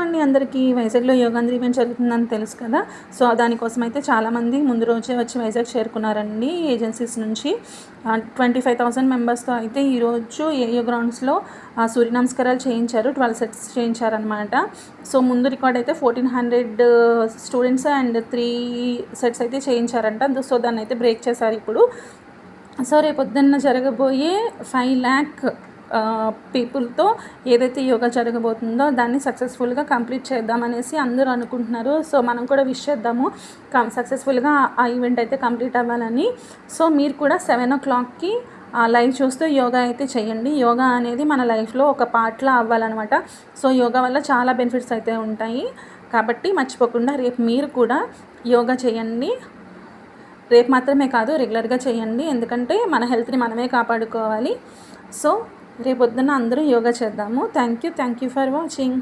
అండి అందరికీ. వైజాగ్లో యోగాంధ్ర ఈవెంట్ జరుగుతుందని తెలుసు కదా. సో దానికోసం అయితే చాలామంది ముందు రోజే వచ్చి వైజాగ్ చేరుకున్నారండి ఏజెన్సీస్ నుంచి. 25,000 మెంబర్స్తో అయితే ఈరోజు ఏయో గ్రౌండ్స్లో సూర్య నమస్కారాలు చేయించారు. 12 సెట్స్ చేయించారనమాట. సో ముందు రికార్డ్ అయితే 1400 స్టూడెంట్స్ అండ్ 3 సెట్స్ అయితే చేయించారంట. సో దాన్ని అయితే బ్రేక్ చేశారు ఇప్పుడు. సో రేపొద్దున్న జరగబోయే 5 lakh పీపుల్తో ఏదైతే యోగా జరగబోతుందో దాన్ని సక్సెస్ఫుల్గా కంప్లీట్ చేద్దామనేసి అందరూ అనుకుంటున్నారు. సో మనం కూడా విష్ చేద్దాము సక్సెస్ఫుల్గా ఆ ఈవెంట్ అయితే కంప్లీట్ అవ్వాలని. సో మీరు కూడా 7 o'clockకి లైవ్ చూస్తూ యోగా అయితే చేయండి. యోగా అనేది మన లైఫ్లో ఒక పార్ట్లా అవ్వాలన్నమాట. సో యోగా వల్ల చాలా బెనిఫిట్స్ అయితే ఉంటాయి కాబట్టి మర్చిపోకుండా రేపు మీరు కూడా యోగా చేయండి. రేపు మాత్రమే కాదు, రెగ్యులర్గా చేయండి. ఎందుకంటే మన హెల్త్ని మనమే కాపాడుకోవాలి. సో రేపొద్దున అందరూ యోగా చేద్దాము. Thank you for watching.